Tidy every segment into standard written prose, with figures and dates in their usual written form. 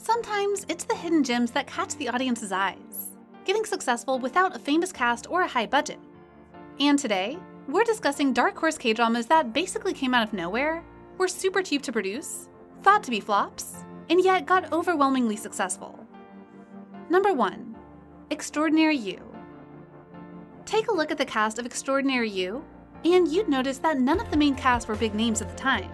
Sometimes it's the hidden gems that catch the audience's eyes, getting successful without a famous cast or a high budget. And today, we're discussing dark horse K-dramas that basically came out of nowhere, were super cheap to produce, thought to be flops, and yet got overwhelmingly successful. Number 1. Extraordinary You. Take a look at the cast of Extraordinary You, and you'd notice that none of the main cast were big names at the time.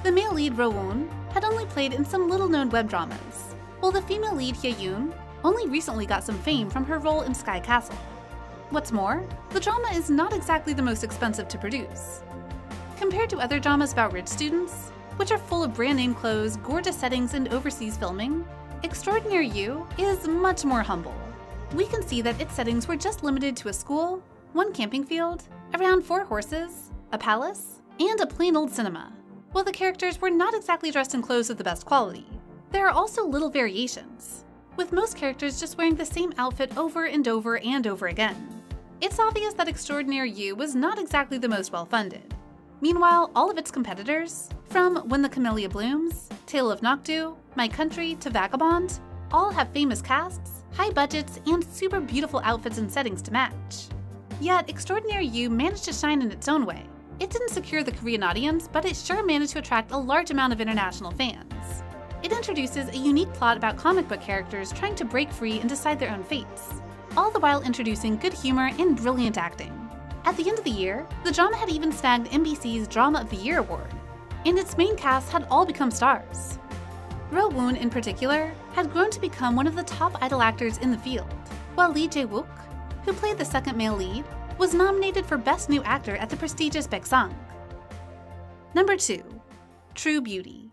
The male lead, Ro-woon, had only played in some little-known web dramas, while the female lead, Hye-yoon, only recently got some fame from her role in Sky Castle. What's more, the drama is not exactly the most expensive to produce. Compared to other dramas about rich students, which are full of brand-name clothes, gorgeous settings, and overseas filming, Extraordinary You is much more humble. We can see that its settings were just limited to a school, one camping field, around 4 horses, a palace, and a plain old cinema. While the characters were not exactly dressed in clothes of the best quality, there are also little variations, with most characters just wearing the same outfit over and over and over again. It's obvious that Extraordinary You was not exactly the most well-funded. Meanwhile, all of its competitors, from When the Camellia Blooms, Tale of Noctu, My Country, to Vagabond, all have famous casts, high budgets, and super beautiful outfits and settings to match. Yet, Extraordinary You managed to shine in its own way. It didn't secure the Korean audience, but it sure managed to attract a large amount of international fans. It introduces a unique plot about comic book characters trying to break free and decide their own fates, all the while introducing good humor and brilliant acting. At the end of the year, the drama had even snagged MBC's Drama of the Year award, and its main cast had all become stars. Ro-woon, in particular, had grown to become one of the top idol actors in the field, while Lee Jae-wook, who played the second male lead, was nominated for Best New Actor at the prestigious Baeksang. Number 2. True Beauty.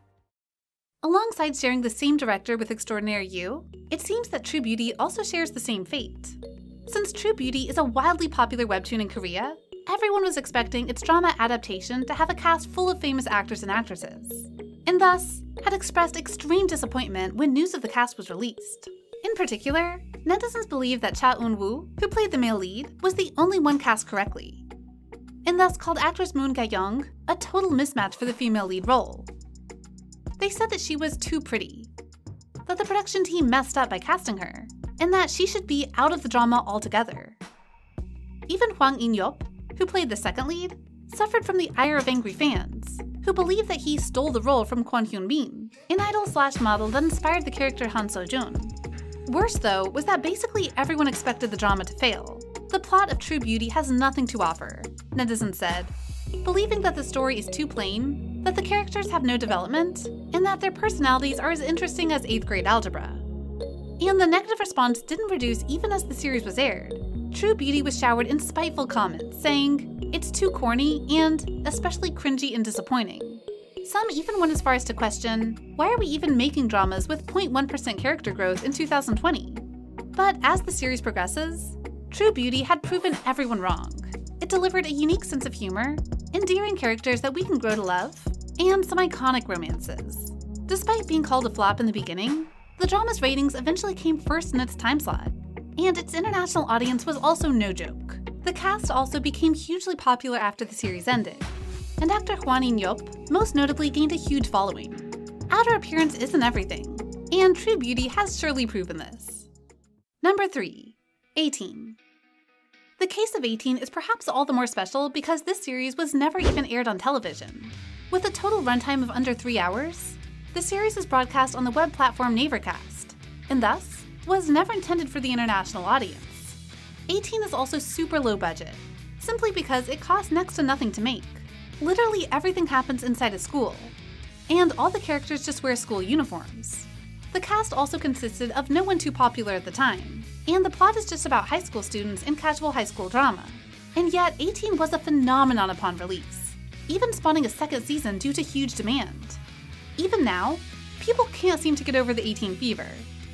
Alongside sharing the same director with Extraordinary You, it seems that True Beauty also shares the same fate. Since True Beauty is a wildly popular webtoon in Korea, everyone was expecting its drama adaptation to have a cast full of famous actors and actresses, and thus had expressed extreme disappointment when news of the cast was released. In particular, netizens believed that Cha Eun-woo, who played the male lead, was the only one cast correctly, and thus called actress Moon Ga-young a total mismatch for the female lead role. They said that she was too pretty, that the production team messed up by casting her, and that she should be out of the drama altogether. Even Hwang In-yeop, who played the second lead, suffered from the ire of angry fans, who believed that he stole the role from Kwon Hyun-bin, an idol/model that inspired the character Han So-jun. Worse, though, was that basically everyone expected the drama to fail. The plot of True Beauty has nothing to offer, netizens said, believing that the story is too plain, that the characters have no development, and that their personalities are as interesting as 8th grade algebra. And the negative response didn't reduce even as the series was aired. True Beauty was showered in spiteful comments, saying it's too corny and especially cringy and disappointing. Some even went as far as to question, why are we even making dramas with 0.1% character growth in 2020? But as the series progresses, True Beauty had proven everyone wrong. It delivered a unique sense of humor, endearing characters that we can grow to love, and some iconic romances. Despite being called a flop in the beginning, the drama's ratings eventually came first in its time slot, and its international audience was also no joke. The cast also became hugely popular after the series ended, and actor Hwang In-yeop most notably gained a huge following. Outer appearance isn't everything, and True Beauty has surely proven this. Number 3. 18. The case of 18 is perhaps all the more special because this series was never even aired on television. With a total runtime of under 3 hours, the series is broadcast on the web platform Navercast, and thus was never intended for the international audience. 18 is also super low budget, simply because it costs next to nothing to make. Literally everything happens inside a school, and all the characters just wear school uniforms. The cast also consisted of no one too popular at the time, and the plot is just about high school students in casual high school drama. And yet 18 was a phenomenon upon release, even spawning a second season due to huge demand. Even now, people can't seem to get over the 18 fever,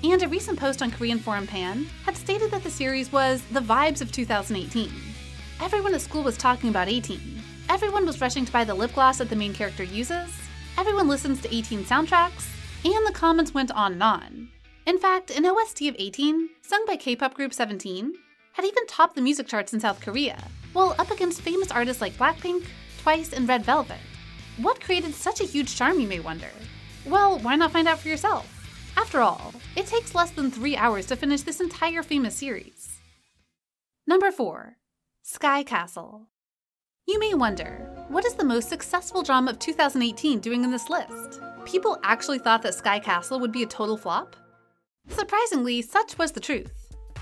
and a recent post on Korean Forum Pan had stated that the series was the vibes of 2018. Everyone at school was talking about 18. Everyone was rushing to buy the lip gloss that the main character uses, everyone listens to 18 soundtracks, and the comments went on and on. In fact, an OST of 18, sung by K-pop group 17, had even topped the music charts in South Korea, while up against famous artists like Blackpink, Twice, and Red Velvet. What created such a huge charm, you may wonder? Well, why not find out for yourself? After all, it takes less than 3 hours to finish this entire famous series. Number 4. Sky Castle. You may wonder, what is the most successful drama of 2018 doing in this list? People actually thought that Sky Castle would be a total flop? Surprisingly, such was the truth.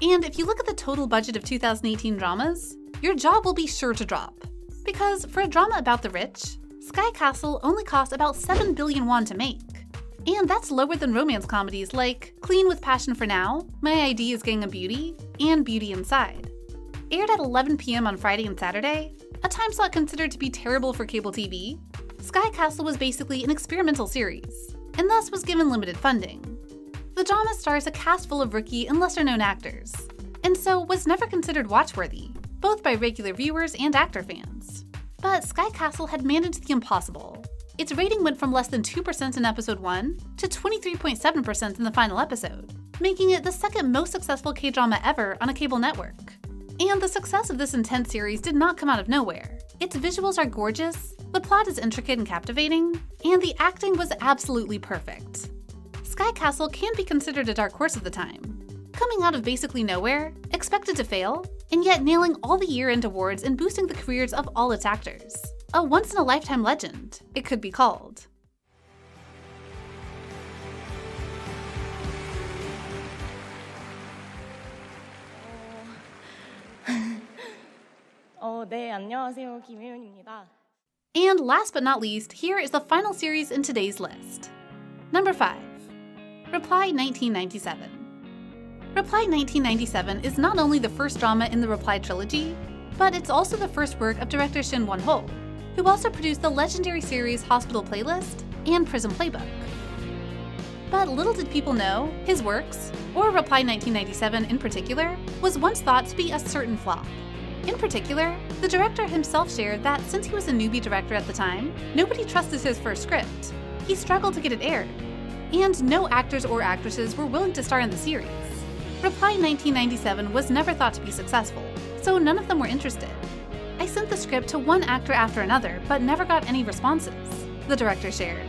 And if you look at the total budget of 2018 dramas, your jaw will be sure to drop. Because for a drama about the rich, Sky Castle only cost about 7 billion won to make. And that's lower than romance comedies like Clean with Passion for Now, My ID is Gang of Beauty, and Beauty Inside. Aired at 11 p.m. on Friday and Saturday, a time slot considered to be terrible for cable TV, Sky Castle was basically an experimental series, and thus was given limited funding. The drama stars a cast full of rookie and lesser-known actors, and so was never considered watchworthy, both by regular viewers and actor fans. But Sky Castle had managed the impossible. Its rating went from less than 2% in episode 1 to 23.7% in the final episode, making it the second most successful K-drama ever on a cable network. And the success of this intense series did not come out of nowhere. Its visuals are gorgeous, the plot is intricate and captivating, and the acting was absolutely perfect. Sky Castle can be considered a dark horse at the time, coming out of basically nowhere, expected to fail, and yet nailing all the year-end awards and boosting the careers of all its actors. A once-in-a-lifetime legend, it could be called. 네, 안녕하세요. 김혜윤입니다. And last but not least, here is the final series in today's list. Number 5. Reply 1997. Reply 1997 is not only the first drama in the Reply trilogy, but it's also the first work of director Shin Won-ho, who also produced the legendary series Hospital Playlist and Prison Playbook. But little did people know, his works, or Reply 1997 in particular, was once thought to be a certain flop. In particular, the director himself shared that since he was a newbie director at the time, nobody trusted his first script. He struggled to get it aired, and no actors or actresses were willing to star in the series. Reply 1997 was never thought to be successful, so none of them were interested. I sent the script to one actor after another, but never got any responses, the director shared.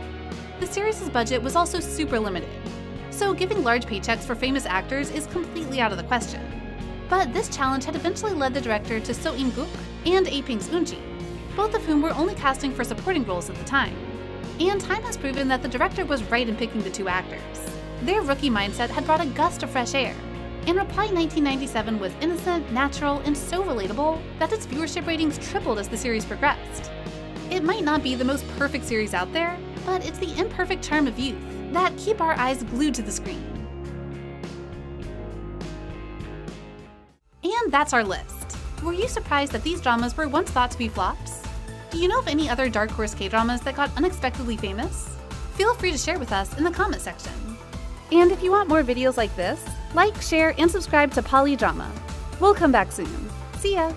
The series' budget was also super limited, so giving large paychecks for famous actors is completely out of the question. But this challenge had eventually led the director to So In-guk and Aping's Eunji, both of whom were only casting for supporting roles at the time. And time has proven that the director was right in picking the two actors. Their rookie mindset had brought a gust of fresh air, and Reply 1997 was innocent, natural, and so relatable that its viewership ratings tripled as the series progressed. It might not be the most perfect series out there, but it's the imperfect charm of youth that keep our eyes glued to the screen. And that's our list. Were you surprised that these dramas were once thought to be flops? Do you know of any other dark horse K-dramas that got unexpectedly famous? Feel free to share with us in the comment section. And if you want more videos like this, like, share, and subscribe to bbalidrama. We'll come back soon. See ya!